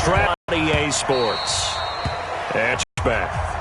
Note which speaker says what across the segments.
Speaker 1: Stroud, EA Sports. That's back.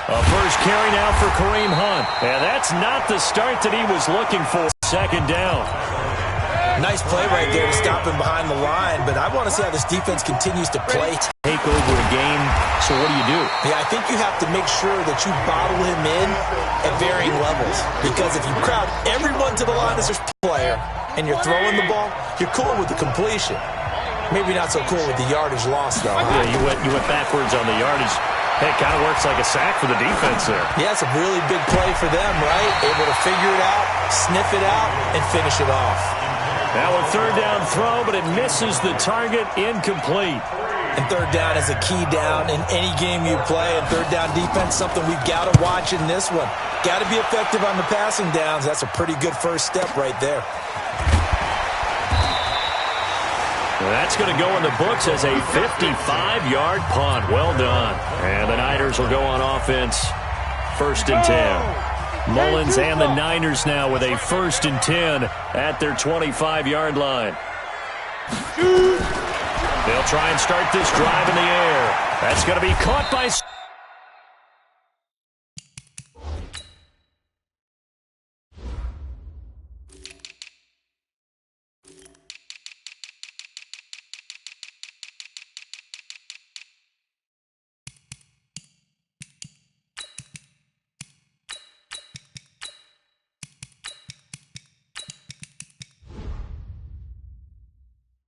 Speaker 1: A first carry now for Kareem Hunt. And that's not the start that he was looking for. Second down.
Speaker 2: Nice play right there to stop him behind the line, but I want to see how this defense continues to play.
Speaker 1: Take over a game, so what do?
Speaker 2: Yeah, I think you have to make sure that you bottle him in at varying levels, because if you crowd everyone to the line as their player and you're throwing the ball, you're cool with the completion. Maybe not so cool with the yardage loss, though.
Speaker 1: Yeah, you went backwards on the yardage. Hey, it kind of works like a sack for the defense there.
Speaker 2: Yeah, it's a really big play for them, right? Able to figure it out, sniff it out, and finish it off.
Speaker 1: Now a third down throw, but it misses the target, incomplete.
Speaker 2: And third down is a key down in any game you play. And third down defense, something we've got to watch in this one. Got to be effective on the passing downs. That's a pretty good first step right there.
Speaker 1: That's going to go in the books as a 55-yard punt. Well done. And the Niners will go on offense. 1st and 10. Mullins and the Niners now with a 1st and 10 at their 25-yard line. They'll try and start this drive in the air. That's going to be caught by...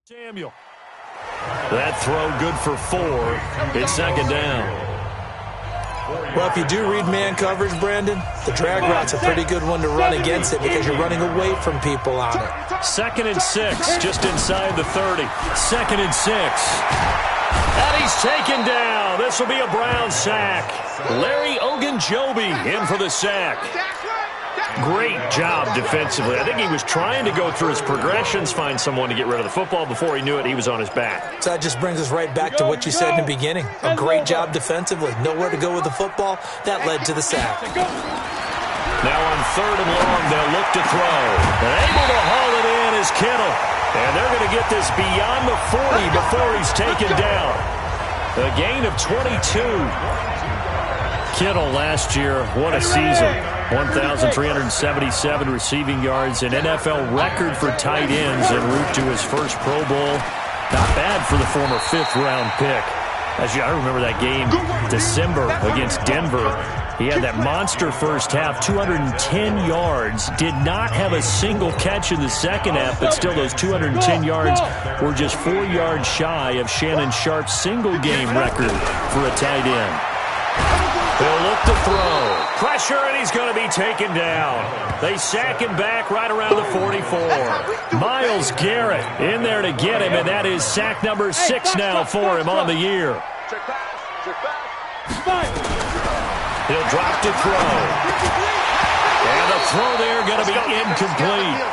Speaker 1: Samuel. That throw good for 4. It's 2nd down.
Speaker 2: Well, if you do read man coverage, Brandon, the drag route's a pretty good one to run against it because you're running away from people on it.
Speaker 1: 2nd and 6, just inside the 30. 2nd and 6. And he's taken down. This will be a Brown sack. Larry Ogunjobi in for the sack. Great job defensively. I think he was trying to go through his progressions, find someone to get rid of the football. Before he knew it, he was on his back.
Speaker 2: So that just brings us right back to what you said in the beginning. A great job defensively. Nowhere to go with the football. That led to the sack.
Speaker 1: Now on 3rd and long, they'll look to throw. And able to haul it in is Kittle. And they're going to get this beyond the 40 before he's taken down. A gain of 22. Kittle last year, what a season. 1,377 receiving yards, an NFL record for tight ends en route to his first Pro Bowl. Not bad for the former 5th-round pick. I remember that game, December, against Denver. He had that monster first half, 210 yards. Did not have a single catch in the second half, but still those 210 yards were just 4 yards shy of Shannon Sharp's single-game record for a tight end. They'll look to throw. Pressure, and he's going to be taken down. They sack him back right around the 44. Myles Garrett in there to get him, and that is sack number 6 now for him on the year. He'll drop to throw. And the throw there going to be incomplete.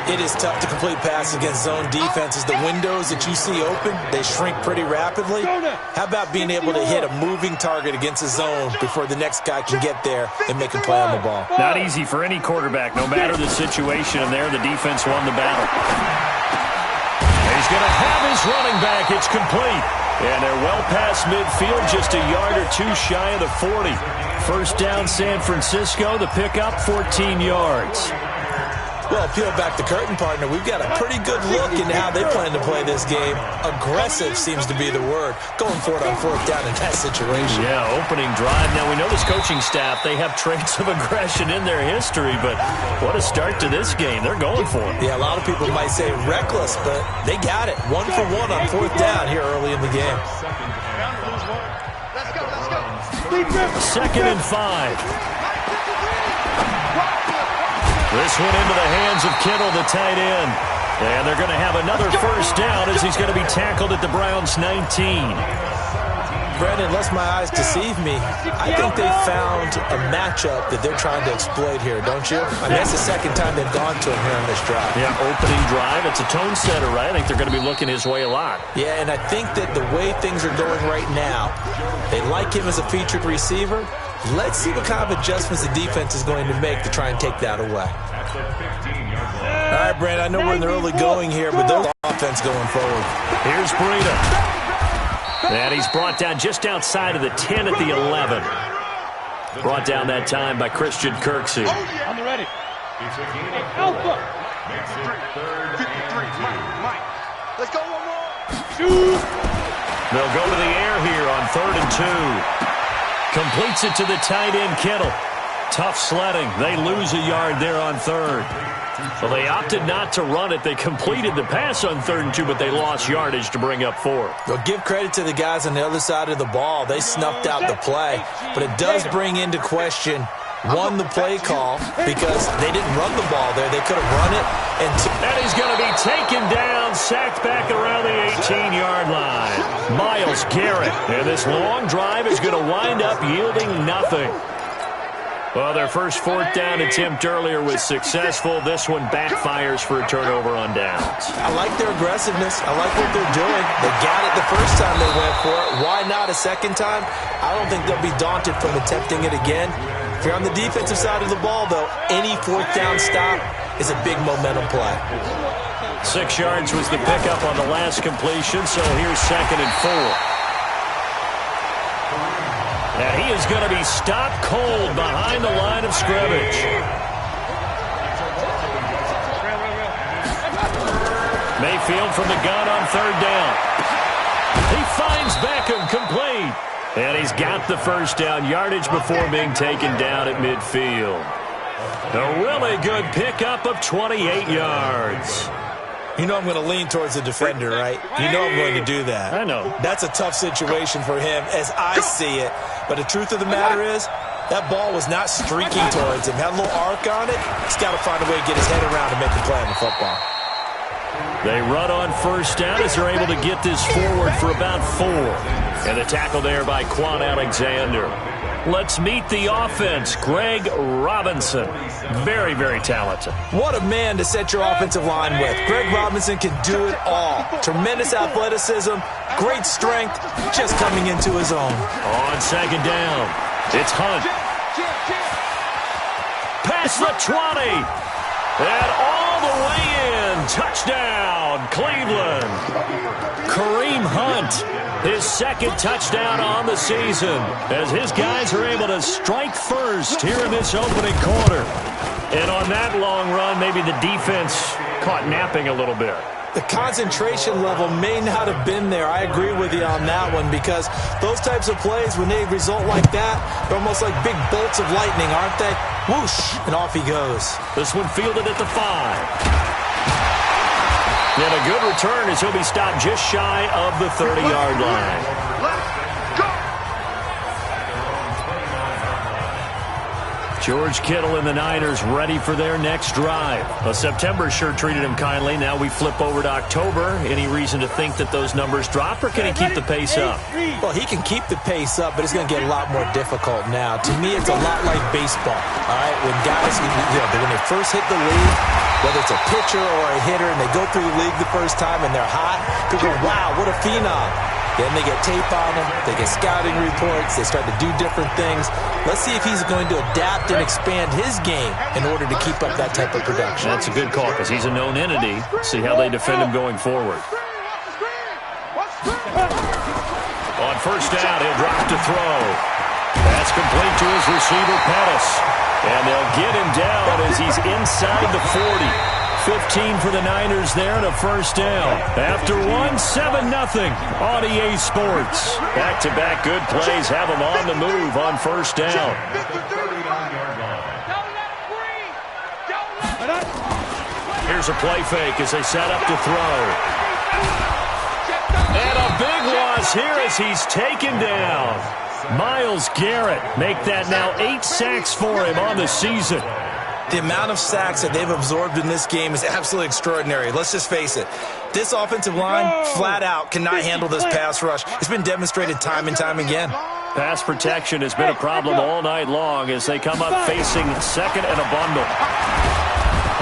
Speaker 2: It is tough to complete passes against zone defenses. The windows that you see open, they shrink pretty rapidly. How about being able to hit a moving target against a zone before the next guy can get there and make a play on the ball?
Speaker 1: Not easy for any quarterback, no matter the situation. And there, the defense won the battle. He's going to have his running back. It's complete. And they're well past midfield, just a yard or 2 shy of the 40. 1st down, San Francisco. The pickup, 14 yards.
Speaker 2: Well, peel back the curtain, partner. We've got a pretty good look into how they plan to play this game. Aggressive seems to be the word. Going for it on 4th down in that situation.
Speaker 1: Yeah, opening drive. Now, we know this coaching staff, they have traits of aggression in their history, but what a start to this game. They're going for it.
Speaker 2: Yeah, a lot of people might say reckless, but they got it. 1 for 1 on 4th down here early in the game.
Speaker 1: 2nd and 5. This one into the hands of Kittle, the tight end. And they're going to have another first down as he's going to be tackled at the Browns' 19.
Speaker 2: Brandon, unless my eyes deceive me, I think they found a matchup that they're trying to exploit here, don't you? I mean, that's the second time they've gone to him here on this drive.
Speaker 1: Yeah, opening drive. It's a tone setter, right? I think they're going to be looking his way a lot.
Speaker 2: Yeah, and I think that the way things are going right now, they like him as a featured receiver. Let's see what kind of adjustments the defense is going to make to try and take that away. All right, Brandon, I know we're in the early going here, but those offense going forward.
Speaker 1: Here's Breida. And he's brought down just outside of the 10 at the 11. Brought down that time by Christian Kirksey.
Speaker 3: I'm ready. Alpha. Let's go one more.
Speaker 1: They'll go to the air here on 3rd and 2. Completes it to the tight end, Kittle. Tough sledding. They lose a yard there on 3rd. Well, they opted not to run it. They completed the pass on 3rd and 2, but they lost yardage to bring up 4.
Speaker 2: Well, give credit to the guys on the other side of the ball. They snuffed out the play. But it does bring into question, one, the play call, because they didn't run the ball there. They could have run it.
Speaker 1: And he's going to be taken down, sacked back around the 18-yard line. Myles Garrett. And this long drive is going to wind up yielding nothing. Well, their first 4th down attempt earlier was successful. This one backfires for a turnover on downs.
Speaker 2: I like their aggressiveness. I like what they're doing. They got it the first time they went for it. Why not a second time? I don't think they'll be daunted from attempting it again. If you're on the defensive side of the ball, though, any 4th down stop is a big momentum play.
Speaker 1: 6 yards was the pickup on the last completion, so here's 2nd and 4. And he is going to be stopped cold behind the line of scrimmage. Mayfield from the gun on 3rd down. He finds Beckham, complete. And he's got the first down, yardage before being taken down at midfield. A really good pickup of 28 yards.
Speaker 2: You know I'm going to lean towards the defender, right? You know I'm going to do that.
Speaker 1: I know.
Speaker 2: That's a tough situation for him as I see it. But the truth of the matter is, that ball was not streaking towards him. Had a little arc on it. He's got to find a way to get his head around and make the play on the football.
Speaker 1: They run on first down as they're able to get this forward for about 4. And the tackle there by Quan Alexander. Let's meet the offense. Greg Robinson. Very, very talented.
Speaker 2: What a man to set your offensive line with. Greg Robinson can do it all. Tremendous athleticism, great strength, just coming into his own.
Speaker 1: On 2nd down, it's Hunt. Past the 20. And all the way in. Touchdown, Cleveland. Kareem Hunt. His 2nd touchdown on the season as his guys are able to strike first here in this opening quarter. And on that long run, maybe the defense caught napping a little bit.
Speaker 2: The concentration level may not have been there. I agree with you on that one because those types of plays, when they result like that, they're almost like big bolts of lightning, aren't they? Whoosh, and off he goes.
Speaker 1: This one fielded at the 5. And a good return as he'll be stopped just shy of the 30-yard line. George Kittle and the Niners ready for their next drive. September sure treated him kindly. Now we flip over to October. Any reason to think that those numbers drop, or can he keep the pace up?
Speaker 2: Well, he can keep the pace up, but it's going to get a lot more difficult now. To me, it's a lot like baseball. All right, when guys, when they first hit the league, whether it's a pitcher or a hitter, and they go through the league the first time and they're hot, people go, wow, what a phenom. Then they get tape on them, they get scouting reports, they start to do different things. Let's see if he's going to adapt and expand his game in order to keep up that type of production.
Speaker 1: That's a good call because he's a known entity. See how they defend him going forward. On first down, he'll drop to throw. That's complete to his receiver, Pettis. And they'll get him down as he's inside the 40. 15 for the Niners there and a first down. After 7-0 on EA Sports. Back-to-back good plays have them on the move on first down. Here's a play fake as they set up to throw. And a big loss here as he's taken down. Myles Garrett make that now 8 sacks for him on the season.
Speaker 2: The amount of sacks that they've absorbed in this game is absolutely extraordinary. Let's just face it. This offensive line, flat out, cannot handle this pass rush. It's been demonstrated time and time again.
Speaker 1: Pass protection has been a problem all night long as they come up facing second and a bundle.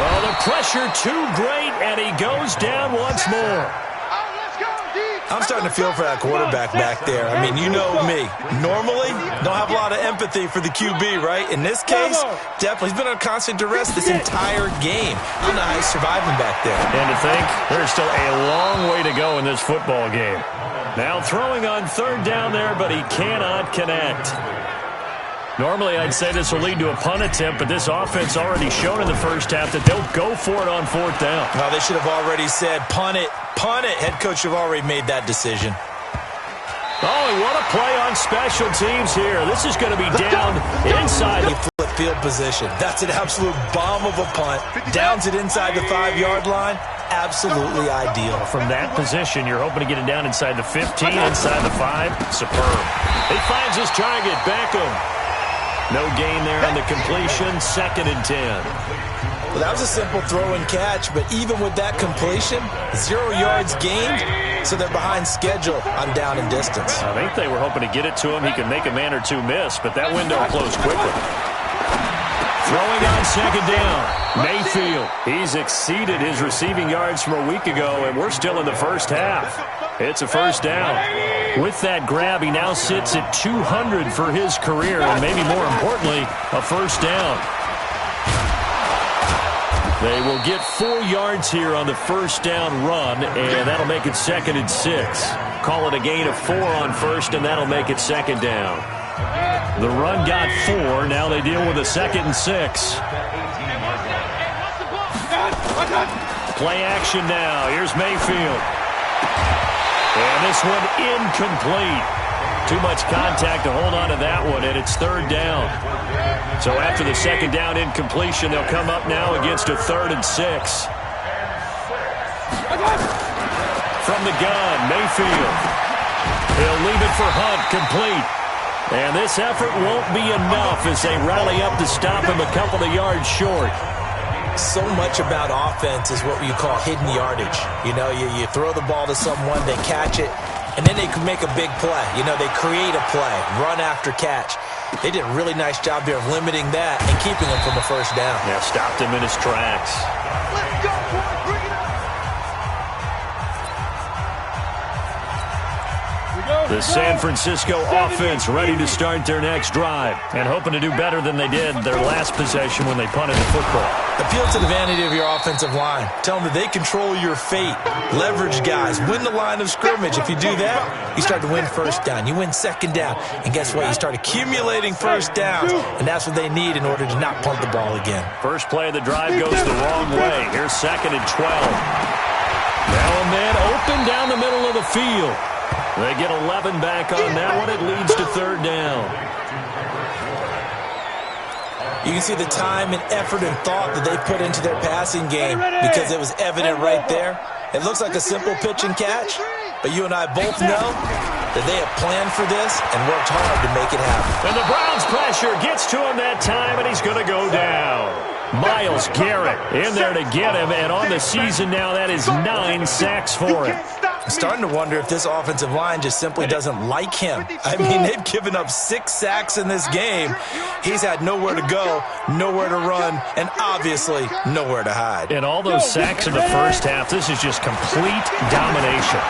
Speaker 1: Well, the pressure too great, and he goes down once more.
Speaker 2: I'm starting to feel for that quarterback back there. I mean, you know me. Normally, don't have a lot of empathy for the QB, right? In this case, definitely. He's been on constant duress this entire game. I don't know how he's surviving back there.
Speaker 1: And to think, there's still a long way to go in this football game. Now throwing on third down there, but he cannot connect. Normally, I'd say this will lead to a punt attempt, but this offense already shown in the first half that they'll go for it on fourth down.
Speaker 2: Well, they should have already said, punt it, punt it. Head coach should have already made that decision.
Speaker 1: Oh, what a play on special teams here. This is going to be down inside the
Speaker 2: flip field position. That's an absolute bomb of a punt. Downs it inside the 5-yard line. Absolutely ideal.
Speaker 1: From that position, you're hoping to get it down inside the 15, inside the 5. Superb. He finds his target, Beckham. No gain there on the completion, 2nd and 10.
Speaker 2: Well, that was a simple throw and catch, but even with that completion, 0 yards gained, so they're behind schedule on down and distance.
Speaker 1: I think they were hoping to get it to him. He could make a man or two miss, but that window closed quickly. Throwing on 2nd down, Mayfield. He's exceeded his receiving yards from a week ago, and we're still in the first half. It's a first down. With that grab, he now sits at 200 for his career, and maybe more importantly, a first down. They will get 4 yards here on the first down run, and that'll make it 2nd and 6. Call it a gain of 4 on first, and that'll make it 2nd down. The run got 4. Now they deal with a 2nd and 6. Play action now. Here's Mayfield. And this one incomplete. Too much contact to hold on to that one, and it's 3rd down. So after the 2nd down incompletion, they'll come up now against a 3rd and 6. From the gun, Mayfield. He'll leave it for Hunt, complete. And this effort won't be enough as they rally up to stop him a couple of yards short.
Speaker 2: So much about offense is what you call hidden yardage. You know, you throw the ball to someone, they catch it, and then they can make a big play. You know, they create a play, run after catch. They did a really nice job there of limiting that and keeping him from a first down.
Speaker 1: Yeah, stopped him in his tracks.
Speaker 3: Let's go, boys. Bring it up.
Speaker 1: The San Francisco offense ready to start their next drive and hoping to do better than they did their last possession when they punted the football.
Speaker 2: Appeal to the vanity of your offensive line. Tell them that they control your fate. Leverage guys. Win the line of scrimmage. If you do that, you start to win first down. You win 2nd down. And guess what? You start accumulating first downs. And that's what they need in order to not punt the ball again.
Speaker 1: First play of the drive goes the wrong way. Here's 2nd and 12. Now a man open down the middle of the field. They get 11 back on that one. It leads to 3rd down.
Speaker 2: You can see the time and effort and thought that they put into their passing game because it was evident right there. It looks like a simple pitch and catch, but you and I both know that they have planned for this and worked hard to make it happen.
Speaker 1: And the Browns pressure gets to him that time, and he's going to go down. Myles Garrett in there to get him, and on the season now, that is 9 sacks for him.
Speaker 2: I'm starting to wonder if this offensive line just simply doesn't like him. I mean, they've given up 6 sacks in this game. He's had nowhere to go, nowhere to run, and obviously nowhere to hide.
Speaker 1: And all those sacks in the first half, this is just complete domination.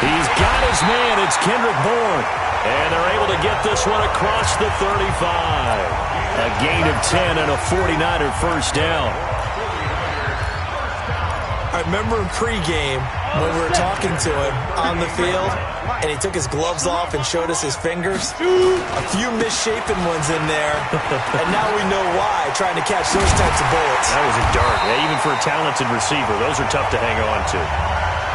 Speaker 1: He's got his man. It's Kendrick Bourne. And they're able to get this one across the 35. A gain of 10 and a 49er first down.
Speaker 2: I remember in pregame when we were talking to him on the field, and he took his gloves off and showed us his fingers. A few misshapen ones in there, and now we know why, trying to catch those types of bullets.
Speaker 1: That was a dart. Yeah, even for a talented receiver, those are tough to hang on to.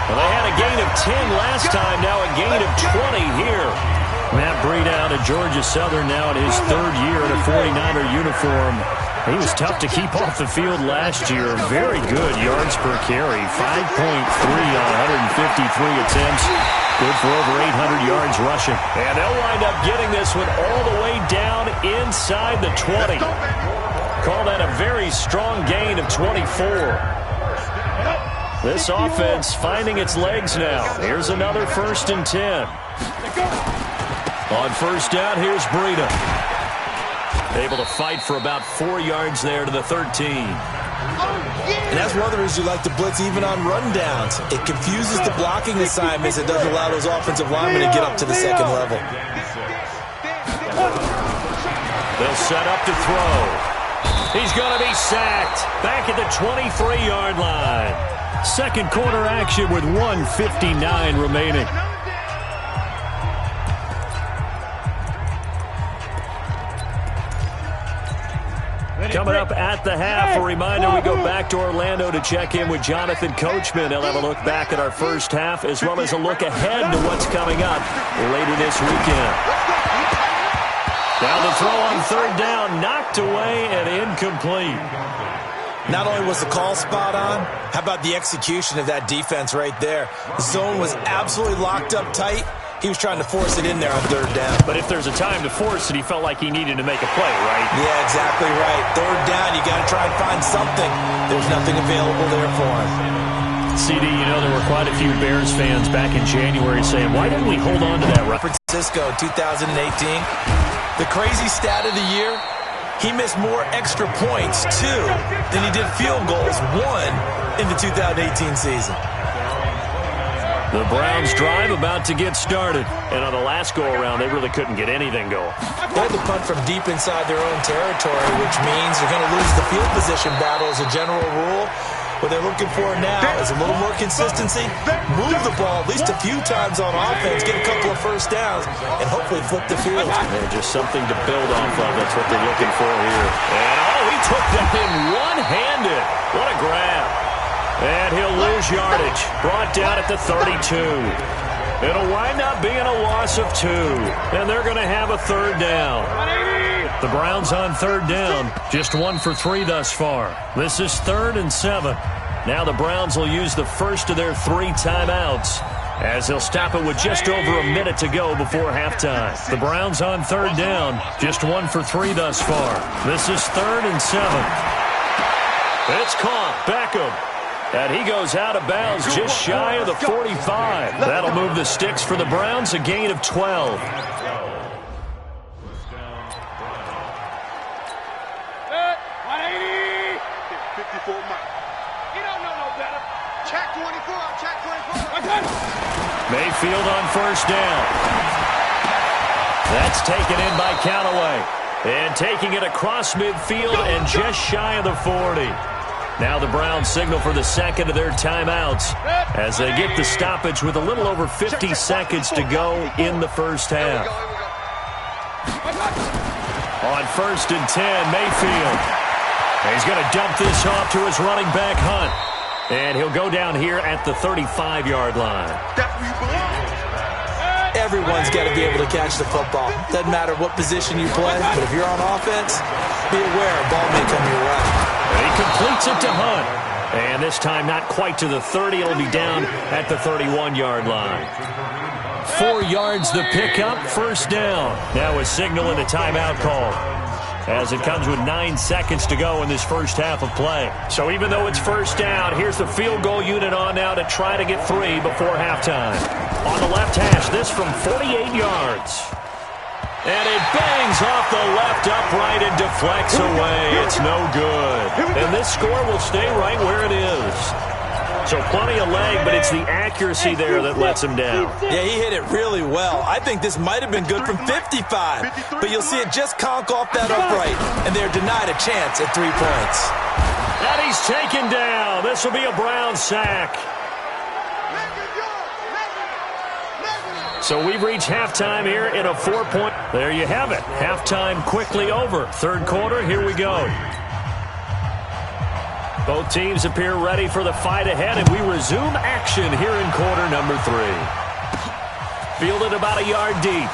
Speaker 1: Well, they had a gain of 10 last time, now a gain of 20 here. Matt Breida out of Georgia Southern now in his 3rd year in a 49er uniform. He was tough to keep off the field last year. Very good yards per carry, 5.3 on 153 attempts. Good for over 800 yards rushing. And they'll wind up getting this one all the way down inside the 20. Call that a very strong gain of 24. This offense finding its legs now. Here's another 1st and 10. On 1st down, here's Breida. Able to fight for about 4 yards there to the 13.
Speaker 2: And that's one of the reasons you like to blitz even on rundowns. It confuses the blocking assignments. It doesn't allow those offensive linemen to get up to the second level.
Speaker 1: They'll set up to throw. He's going to be sacked. Back at the 23-yard line. Second quarter action with 1:59 remaining. Coming up at the half, a reminder we go back to Orlando to check in with Jonathan Coachman. He'll have a look back at our first half as well as a look ahead to what's coming up later this weekend. Now the throw on 3rd down, knocked away and incomplete.
Speaker 2: Not only was the call spot on, how about the execution of that defense right there? The zone was absolutely locked up tight. He was trying to force it in there on 3rd down.
Speaker 1: But if there's a time to force it, he felt like he needed to make a play, right?
Speaker 2: Yeah, exactly right. 3rd down, you got to try and find something. There's nothing available there for him.
Speaker 1: CD, you know, there were quite a few Bears fans back in January saying, why didn't we hold on to that run?
Speaker 2: Francisco, 2018. The crazy stat of the year, he missed more extra points, 2, than he did field goals, 1, in the 2018 season.
Speaker 1: The Browns drive about to get started. And on the last go-around, they really couldn't get anything going.
Speaker 2: They had to punt from deep inside their own territory, which means they're going to lose the field position battle as a general rule. What they're looking for now is a little more consistency, move the ball at least a few times on offense, get a couple of 1st downs, and hopefully flip the field.
Speaker 1: Yeah, just something to build off of. That's what they're looking for here. And, he took that in one-handed. What a grab. And he'll lose yardage. Brought down at the 32. It'll wind up being a loss of 2. And they're going to have a 3rd down. The Browns on 3rd down. Just 1 for 3 thus far. This is 3rd and 7. Now the Browns will use the first of their 3 timeouts as they'll stop it with just over a minute to go before halftime. The Browns on 3rd down. Just 1 for 3 thus far. This is 3rd and 7. It's caught. Beckham. And he goes out of bounds just shy of the 45. That'll move the sticks for the Browns, a gain of 12.
Speaker 3: 54 miles. You don't know no better. Check 24, check 24.
Speaker 1: Mayfield on 1st down. That's taken in by Callaway. And taking it across midfield and just shy of the 40. Now the Browns signal for the second of their timeouts as they get the stoppage with a little over 50 seconds to go in the first half. On 1st and 10, Mayfield. He's going to dump this off to his running back, Hunt. And he'll go down here at the 35-yard line.
Speaker 2: Everyone's got to be able to catch the football. Doesn't matter what position you play, but if you're on offense, be aware a ball may come your way.
Speaker 1: And he completes it to Hunt. And this time not quite to the 30. It'll be down at the 31-yard line. 4 yards the pickup, 1st down. Now a signal and a timeout call as it comes with 9 seconds to go in this first half of play. So even though it's 1st down, here's the field goal unit on now to try to get 3 before halftime. On the left hash, this from 48 yards. And it bangs off the left upright and deflects away. It's no good. And this score will stay right where it is. So plenty of leg, but it's the accuracy there that lets him down.
Speaker 2: Yeah, he hit it really well. I think this might have been good from 55. But you'll see it just conk off that upright, and they're denied a chance at 3 points.
Speaker 1: And he's taken down. This will be a Brown sack. So we've reached halftime here in a 4-point. There you have it. Halftime quickly over. 3rd quarter, here we go. Both teams appear ready for the fight ahead, and we resume action here in quarter number 3. Fielded about a yard deep.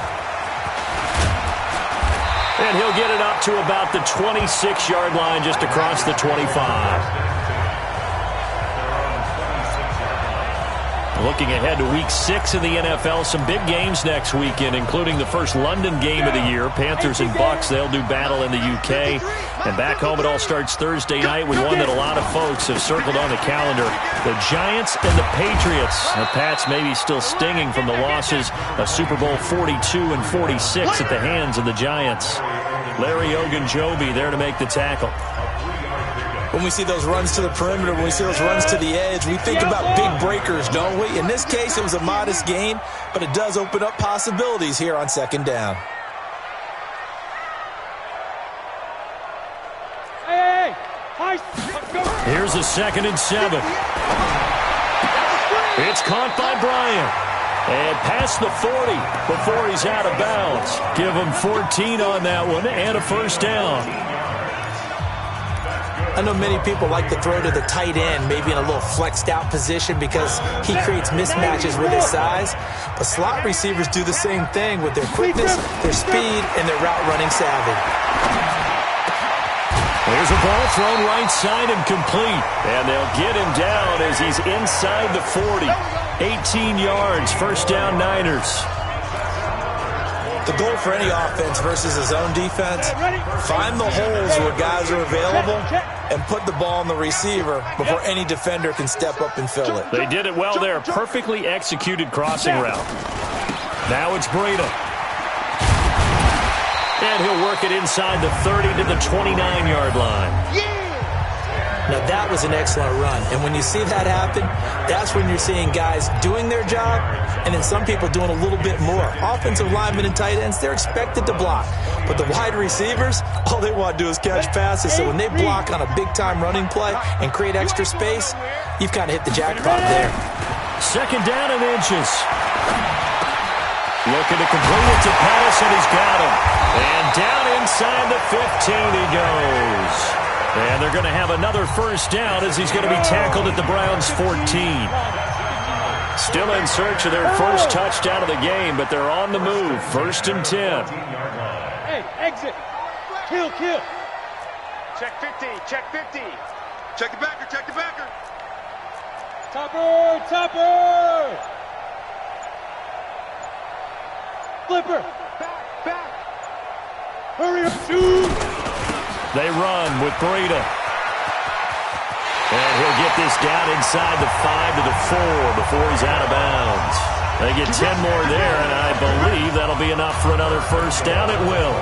Speaker 1: And he'll get it up to about the 26-yard line just across the 25. Looking ahead to Week 6 in the NFL, some big games next weekend, including the first London game of the year. Panthers and Bucks, they'll do battle in the UK. And back home, it all starts Thursday night with one that a lot of folks have circled on the calendar. The Giants and the Patriots. The Pats maybe still stinging from the losses of Super Bowl 42 and 46 at the hands of the Giants. Larry Ogunjobi there to make the tackle.
Speaker 2: When we see those runs to the perimeter, when we see those runs to the edge, we think about big breakers, don't we? In this case, it was a modest gain, but it does open up possibilities here on second down.
Speaker 1: Here's a 2nd and 7. It's caught by Bryant. And past the 40 before he's out of bounds. Give him 14 on that one and a first down.
Speaker 2: I know many people like to throw to the tight end, maybe in a little flexed out position because he creates mismatches with his size. But slot receivers do the same thing with their quickness, their speed, and their route running savvy.
Speaker 1: There's a ball thrown right side and complete. And they'll get him down as he's inside the 40. 18 yards, first down Niners.
Speaker 2: The goal for any offense versus his own defense, find the holes where guys are available and put the ball on the receiver before any defender can step up and fill it.
Speaker 1: They did it well there. Perfectly executed crossing route. Now it's Breida. And he'll work it inside the 30 to the 29-yard line.
Speaker 2: Now, that was an excellent run. And when you see that happen, that's when you're seeing guys doing their job and then some people doing a little bit more. Offensive linemen and tight ends, they're expected to block. But the wide receivers, all they want to do is catch passes. So when they block on a big-time running play and create extra space, you've kind of hit the jackpot there.
Speaker 1: Second down and inches. Looking to complete it to Pettis, and he's got him. And down inside the 15 he goes. And they're going to have another first down as he's going to be tackled at the Browns' 14. Still in search of their first touchdown of the game, but they're on the move. 1st and 10.
Speaker 3: Hey, exit. Kill. Check 50, check 50. Check the backer, check the backer. Topper. Flipper. Back. Hurry up, dude.
Speaker 1: They run with Breida. And he'll get this down inside the 5 to the 4 before he's out of bounds. They get 10 more there, and I believe that'll be enough for another first down. It will.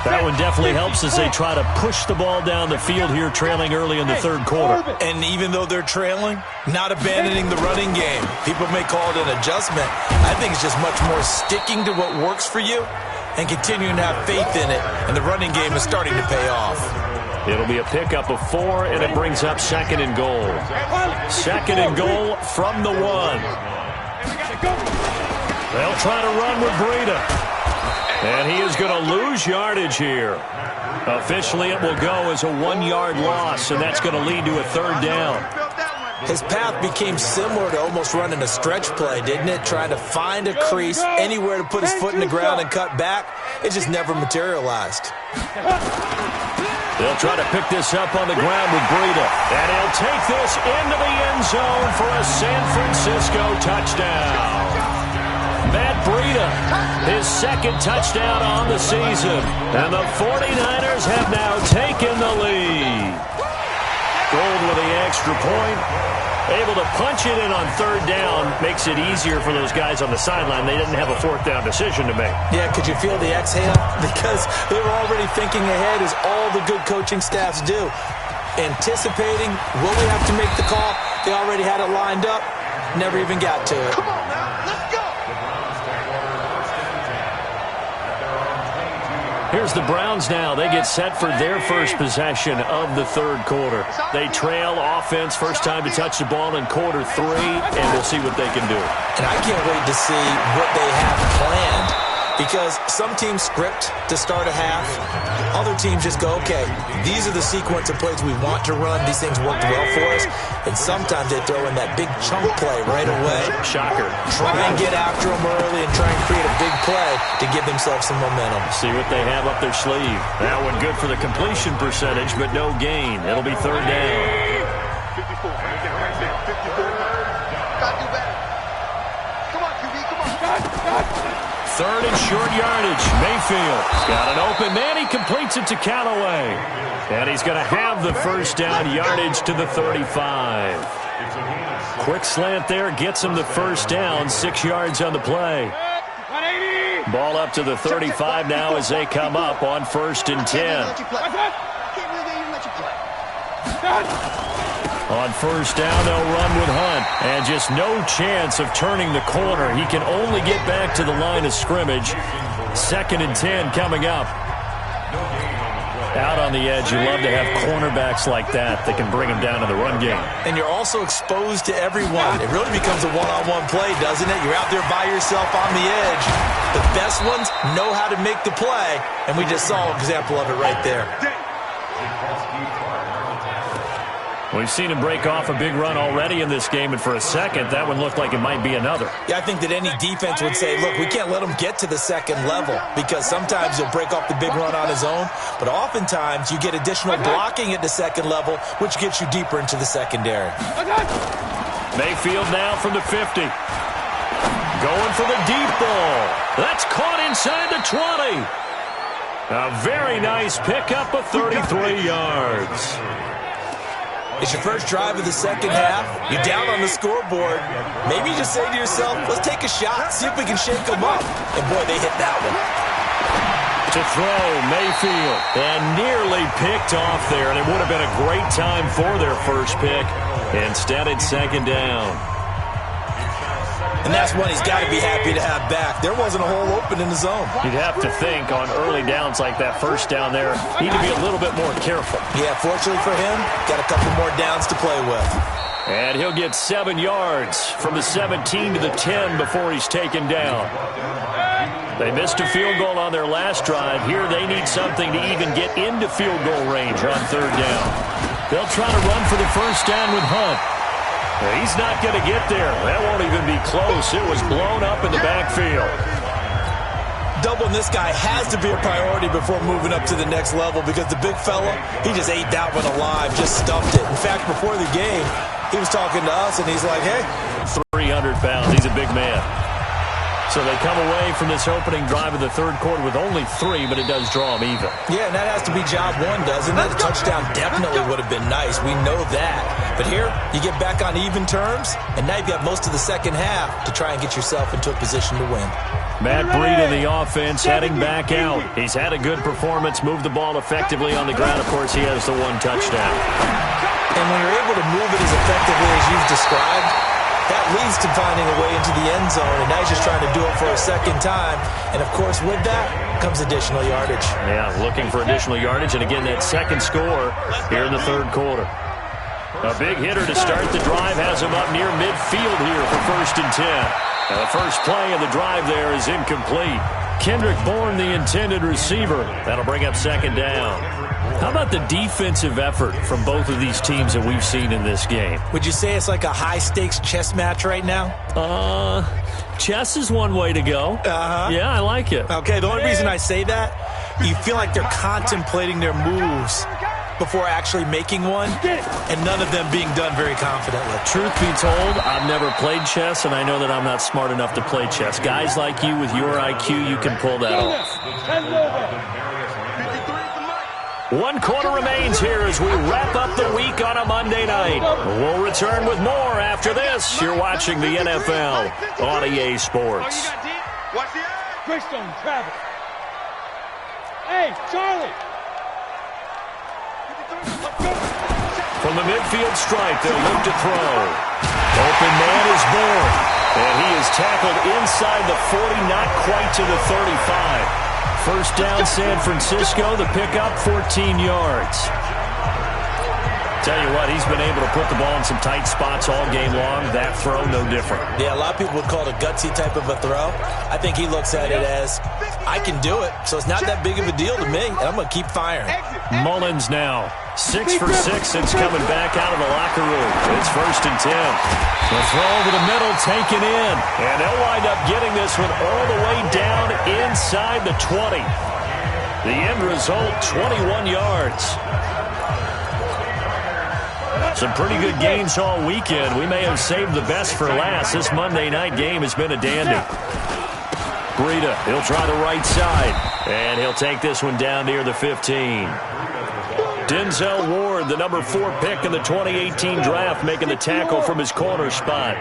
Speaker 1: That one definitely helps as they try to push the ball down the field here, trailing early in the third quarter.
Speaker 2: And even though they're trailing, not abandoning the running game. People may call it an adjustment. I think it's just much more sticking to what works for you and continuing to have faith in it, and the running game is starting to pay off.
Speaker 1: It'll be a pickup of 4, and it brings up 2nd and goal. 2nd and goal from the 1. They'll try to run with Breida. And he is going to lose yardage here. Officially, it will go as a 1-yard loss, and that's going to lead to a 3rd down.
Speaker 2: His path became similar to almost running a stretch play, didn't it? Trying to find a crease, anywhere to put his foot in the ground and cut back. It just never materialized.
Speaker 1: They'll try to pick this up on the ground with Breida. And he'll take this into the end zone for a San Francisco touchdown. Matt Breida, his 2nd touchdown on the season. And the 49ers have now taken the lead. Gold with the extra point. Able to punch it in on 3rd down. Makes it easier for those guys on the sideline. They didn't have a 4th down decision to make.
Speaker 2: Yeah, could you feel the exhale? Because they were already thinking ahead, as all the good coaching staffs do. Anticipating, will we have to make the call? They already had it lined up. Never even got to it.
Speaker 3: Come on now, let's go.
Speaker 1: Here's the Browns now. They get set for their first possession of the 3rd quarter. They trail offense, first time to touch the ball in quarter 3, and we'll see what they can do.
Speaker 2: And I can't wait to see what they have planned, because some teams script to start a half. Other teams just go, okay, these are the sequence of plays we want to run. These things worked well for us. And sometimes they throw in that big chunk play right away.
Speaker 1: Shocker.
Speaker 2: Try and get after them early and try and create a big play to give themselves some momentum.
Speaker 1: See what they have up their sleeve. That one good for the completion percentage, but no gain. It'll be 3rd down.
Speaker 3: 54. Right there. 54. Got
Speaker 1: third and short yardage. Mayfield's got an open man. He completes it to Callaway. And he's going to have the first down, yardage to the 35. Quick slant there, gets him the first down, 6 yards on the play. Ball up to the 35 now as they come up on 1st and 10. On 1st down, they'll run with Hunt. And just no chance of turning the corner. He can only get back to the line of scrimmage. 2nd and 10 coming up. Out on the edge, you love to have cornerbacks like that can bring him down in the run game.
Speaker 2: And you're also exposed to everyone. It really becomes a one-on-one play, doesn't it? You're out there by yourself on the edge. The best ones know how to make the play, and we just saw an example of it right there.
Speaker 1: We've seen him break off a big run already in this game, and for a second, that one looked like it might be another.
Speaker 2: Yeah, I think that any defense would say, look, we can't let him get to the second level, because sometimes he'll break off the big run on his own, but oftentimes you get additional blocking at the second level, which gets you deeper into the secondary.
Speaker 1: Mayfield now from the 50. Going for the deep ball. That's caught inside the 20. A very nice pickup of 33 yards.
Speaker 2: It's your first drive of the second half. You're down on the scoreboard. Maybe you just say to yourself, let's take a shot, see if we can shake them up. And, boy, they hit that one.
Speaker 1: To throw, Mayfield. And nearly picked off there. And it would have been a great time for their first pick. Instead, it's 2nd down.
Speaker 2: And that's one he's got to be happy to have back. There wasn't a hole open in the zone.
Speaker 1: You'd have to think on early downs like that first down there, need to be a little bit more careful.
Speaker 2: Yeah, fortunately for him, got a couple more downs to play with.
Speaker 1: And he'll get 7 yards from the 17 to the 10 before he's taken down. They missed a field goal on their last drive. Here they need something to even get into field goal range on 3rd down. They'll try to run for the first down with Hunt. He's not going to get there. That won't even be close. It was blown up in the backfield.
Speaker 2: Doubling this guy has to be a priority before moving up to the next level, because the big fella, he just ate that one alive, just stuffed it. In fact, before the game, he was talking to us, and he's like, hey.
Speaker 1: 300 pounds. He's a big man. So they come away from this opening drive of the 3rd quarter with only 3, but it does draw them even.
Speaker 2: Yeah, and that has to be job 1, doesn't it? A touchdown definitely would have been nice. We know that. But here, you get back on even terms, and now you've got most of the second half to try and get yourself into a position to win.
Speaker 1: Matt Breed in the offense heading back out. He's had a good performance, moved the ball effectively on the ground. Of course, he has the 1 touchdown.
Speaker 2: And when you're able to move it as effectively as you've described, that leads to finding a way into the end zone, and now he's just trying to do it for a second time. And, of course, with that comes additional yardage.
Speaker 1: Yeah, looking for additional yardage, and again, that second score here in the 3rd quarter. A big hitter to start the drive has him up near midfield here for 1st and 10. And the first play of the drive there is incomplete. Kendrick Bourne, the intended receiver. That'll bring up 2nd down. How about the defensive effort from both of these teams that we've seen in this game?
Speaker 2: Would you say it's like a high-stakes chess match right now?
Speaker 1: Chess is one way to go. Yeah, I like it.
Speaker 2: Okay, the only reason I say that, you feel like they're contemplating their moves before actually making one, and none of them being done very confidently.
Speaker 1: Truth be told, I've never played chess, and I know that I'm not smart enough to play chess. Guys like you with your IQ, you can pull that off. 1 quarter remains here as we wrap up the week on a Monday night. We'll return with more after this. You're watching the NFL on EA Sports.
Speaker 3: Greystone, travel. Hey, Charlie.
Speaker 1: From the midfield stripe, they'll look to throw. Open man is Bourne, and he is tackled inside the 40, not quite to the 35. First down, San Francisco. The pickup, 14 yards. Tell you what, he's been able to put the ball in some tight spots all game long. That throw, no different.
Speaker 2: Yeah, a lot of people would call it a gutsy type of a throw. I think he looks at it as, I can do it, so it's not that big of a deal to me, and I'm going to keep firing.
Speaker 1: Mullins now, 6 for 6 since coming back out of the locker room. It's 1st and 10. The throw over the middle, taken in, and they'll wind up getting this one all the way down inside the 20. The end result, 21 yards. Some pretty good games all weekend. We may have saved the best for last. This Monday night game has been a dandy. Breida, he'll try the right side. And he'll take this one down near the 15. Denzel Ward, the number 4 pick in the 2018 draft, making the tackle from his corner spot.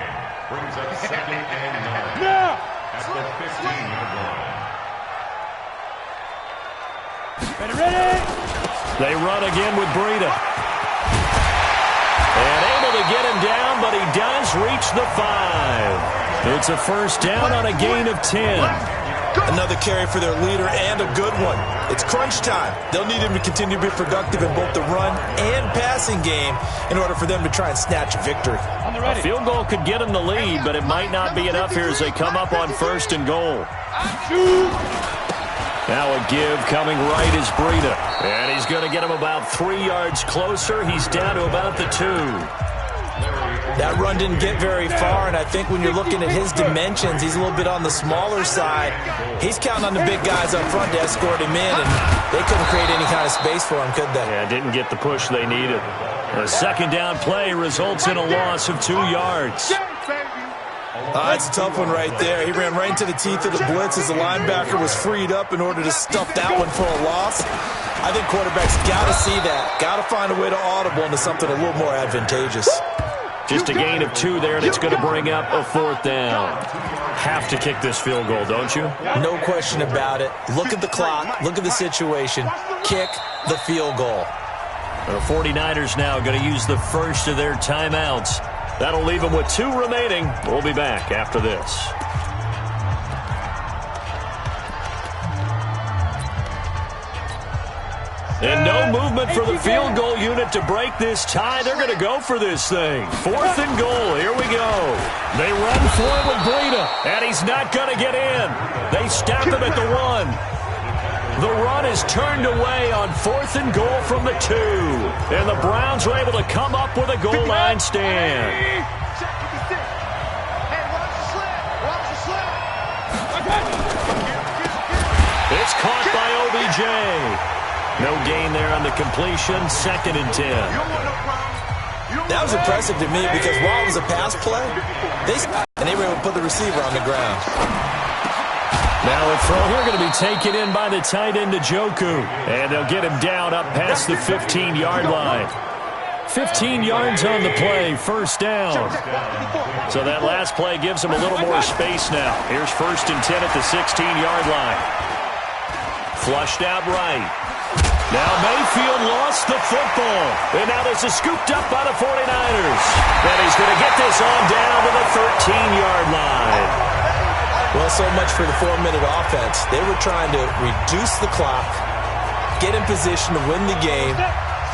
Speaker 3: Ready?
Speaker 1: They run again with Breida. And able to get him down, but he does reach the 5. It's a first down on a gain of 10.
Speaker 2: Another carry for their leader and a good one. It's crunch time. They'll need him to continue to be productive in both the run and passing game in order for them to try and snatch a victory.
Speaker 1: A field goal could get them the lead, but it might not be enough here as they come up on first and goal. Now a give coming right is Breida. And he's going to get him about 3 yards closer. He's down to about the 2.
Speaker 2: That run didn't get very far, and I think when you're looking at his dimensions, he's a little bit on the smaller side. He's counting on the big guys up front to escort him in, and they couldn't create any kind of space for him, could they?
Speaker 1: Yeah, didn't get the push they needed. A second down play results in a loss of 2 yards.
Speaker 2: That's a tough one right there. He ran right into the teeth of the blitz as the linebacker was freed up in order to stuff that one for a loss. I think quarterbacks got to see that. Got to find a way to audible into something a little more advantageous.
Speaker 1: Just a gain of 2 there, and it's going to bring up a 4th down. Have to kick this field goal, don't you?
Speaker 2: No question about it. Look at the clock. Look at the situation. Kick the field goal.
Speaker 1: The 49ers now going to use the first of their timeouts. That'll leave them with 2 remaining. We'll be back after this. And no movement for the field goal unit to break this tie. They're going to go for this thing. 4th and goal. Here we go. They run for it with Breida, and he's not going to get in. They stop him at the 1. The run is turned away on 4th and goal from the 2. And the Browns are able to come up with a goal line stand. It's caught by OBJ. No gain there on the completion. 2nd and 10.
Speaker 2: That was impressive to me because while it was a pass play, they were able to put the receiver on the ground.
Speaker 1: Now a throw here going to be taken in by the tight end Njoku. And they'll get him down up past the 15-yard line. 15 yards on the play, first down. So that last play gives them a little more space now. Here's 1st and 10 at the 16-yard line. Flushed out right. Now Mayfield lost the football. And now this is scooped up by the 49ers. And he's going to get this on down to the 13-yard line.
Speaker 2: Well, so much for the 4-minute offense. They were trying to reduce the clock, get in position to win the game,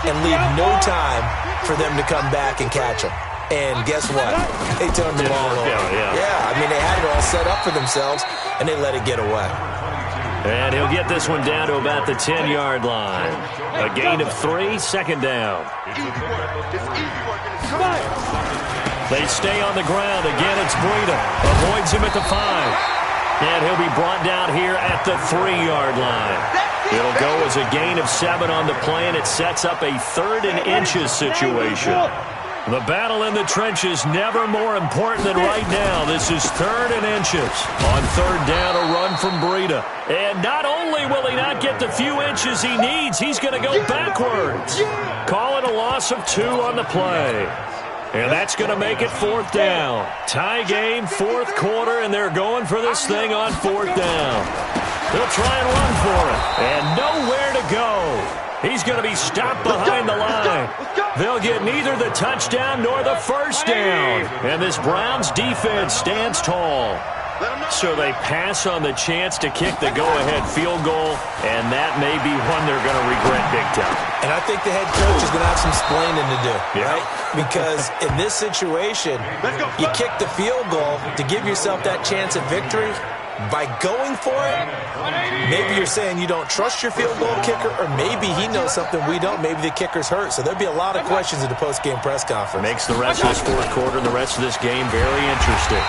Speaker 2: and leave no time for them to come back and catch them. And guess what? They turned the ball over. Yeah, I mean, they had it all set up for themselves, and they let it get away.
Speaker 1: And he'll get this one down to about the 10-yard line. A gain of 3, 2nd down. They stay on the ground. Again, it's Breida. Avoids him at the 5. And he'll be brought down here at the 3-yard line. It'll go as a gain of 7 on the play, and it sets up a 3rd and inches situation. The battle in the trenches never more important than right now. This is 3rd and inches. On 3rd down, a run from Breida. And not only will he not get the few inches he needs, he's going to go backwards. Call it a loss of 2 on the play. And that's going to make it 4th down. Tie game, 4th quarter, and they're going for this thing on 4th down. They'll try and run for it. And nowhere to go. He's going to be stopped behind the line. They'll get neither the touchdown nor the first down. And this Browns defense stands tall. So they pass on the chance to kick the go-ahead field goal, and that may be one they're going to regret big time.
Speaker 2: And I think the head coach is going to have some explaining to do, right? Because in this situation, you kick the field goal to give yourself that chance at victory. By going for it, maybe you're saying you don't trust your field goal kicker, or maybe he knows something we don't. Maybe the kicker's hurt. So there'll be a lot of questions at the post-game press conference.
Speaker 1: Makes the rest of this 4th quarter and the rest of this game very interesting.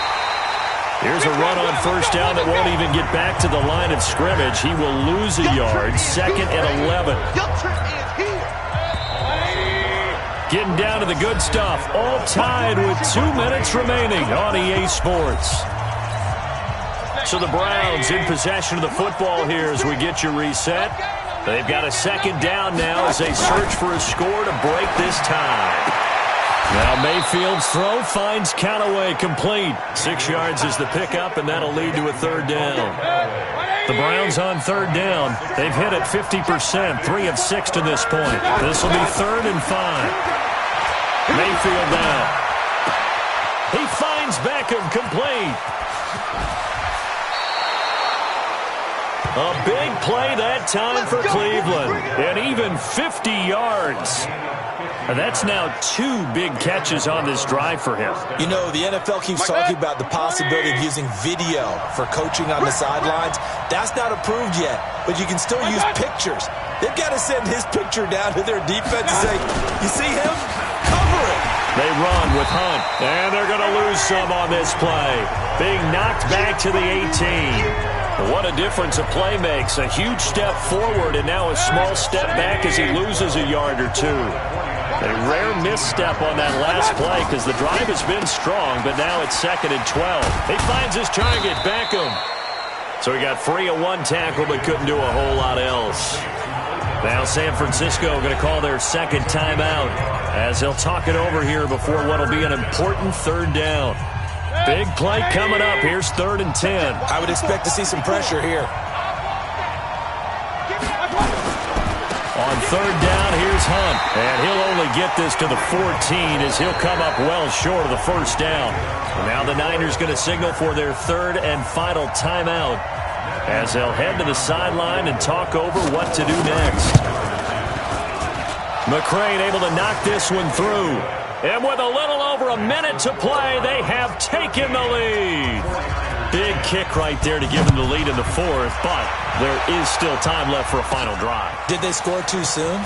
Speaker 1: Here's a run on 1st down that won't even get back to the line of scrimmage. He will lose a yard. 2nd and 11. Getting down to the good stuff. All tied with 2 minutes remaining on EA Sports. So the Browns in possession of the football here as we get you reset. They've got a second down now as they search for a score to break this tie. Now Mayfield's throw finds Callaway complete. 6 yards is the pickup, and that'll lead to a third down. The Browns on third down. They've hit it 50%, 3 of 6 to this point. This will be 3rd and 5. Mayfield now. He finds Beckham complete. A big play that time for Cleveland, and even 50 yards. And that's now 2 big catches on this drive for him.
Speaker 2: You know, the NFL keeps talking about the possibility of using video for coaching on the sidelines. That's not approved yet, but you can still use pictures. They've got to send his picture down to their defense and say, you see him? Cover it.
Speaker 1: They run with Hunt, and they're going to lose some on this play. Being knocked back to the 18. What a difference a play makes. A huge step forward and now a small step back as he loses a yard or 2. A rare misstep on that last play because the drive has been strong, but now it's 2nd and 12. He finds his target, Beckham. So he got free of 1 tackle but couldn't do a whole lot else. Now San Francisco going to call their second timeout as they'll talk it over here before what will be an important third down. Big play coming up. Here's 3rd and 10.
Speaker 2: I would expect to see some pressure here.
Speaker 1: On third down, here's Hunt. And he'll only get this to the 14 as he'll come up well short of the first down. And now the Niners going to signal for their 3rd and final timeout as they'll head to the sideline and talk over what to do next. McCrane able to knock this one through. And with a little over a minute to play, they have taken the lead. Big kick right there to give them the lead in the 4th, but there is still time left for a final drive.
Speaker 2: Did they score too soon?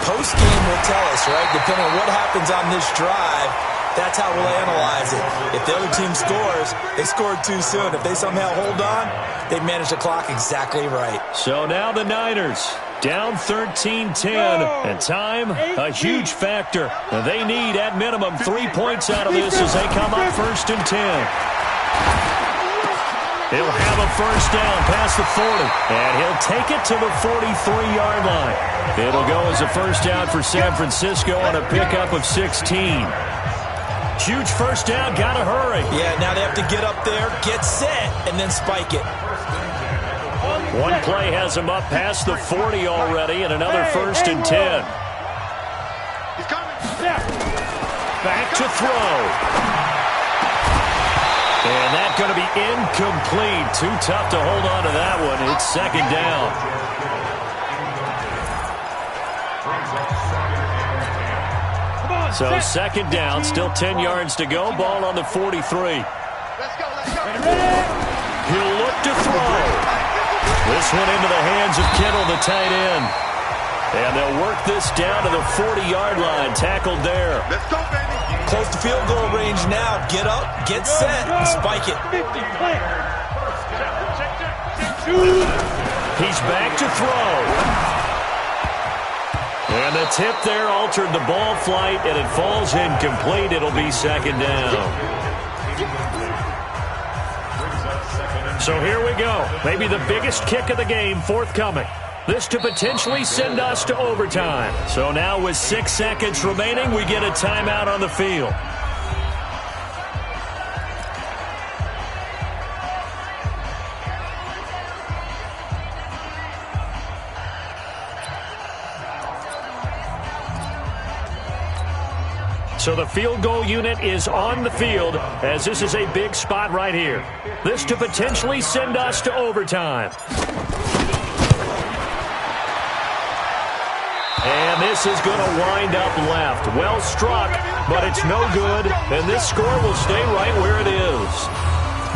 Speaker 2: Post-game will tell us, right? Depending on what happens on this drive, that's how we'll analyze it. If the other team scores, they scored too soon. If they somehow hold on, they manage the clock exactly right.
Speaker 1: So now the Niners down 13-10, and time, a huge factor. They need, at minimum, 3 points out of this as they come up 1st and 10. He'll have a first down past the 40, and he'll take it to the 43-yard line. It'll go as a first down for San Francisco on a pickup of 16. Huge first down, gotta hurry.
Speaker 2: Yeah, now they have to get up there, get set, and then spike it.
Speaker 1: One play has him up past the 40 already, and another 1st and 10. Back to throw. And that's going to be incomplete. Too tough to hold on to that one. It's 2nd down. So 2nd down, still 10 yards to go. Ball on the 43. He'll look to throw. This one into the hands of Kittle, the tight end. And they'll work this down to the 40-yard line. Tackled there.
Speaker 3: Let's go, baby.
Speaker 2: Close to field goal range now. Get up, get set, and spike it.
Speaker 1: He's back to throw. And the tip there altered the ball flight, and it falls incomplete. It'll be 2nd down. So here we go. Maybe the biggest kick of the game forthcoming. This to potentially send us to overtime. So now with 6 seconds remaining, we get a timeout on the field. So the field goal unit is on the field as this is a big spot right here. This to potentially send us to overtime. And this is going to wind up left. Well struck, but it's no good. And this score will stay right where it is.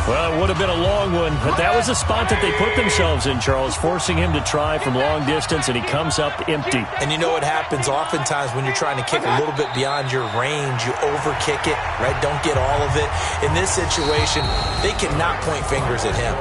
Speaker 1: Well, it would have been a long one, but that was a spot that they put themselves in, Charles, forcing him to try from long distance, and he comes up empty.
Speaker 2: And you know what happens oftentimes when you're trying to kick a little bit beyond your range, you overkick it, right? Don't get all of it. In this situation, they cannot point fingers at him.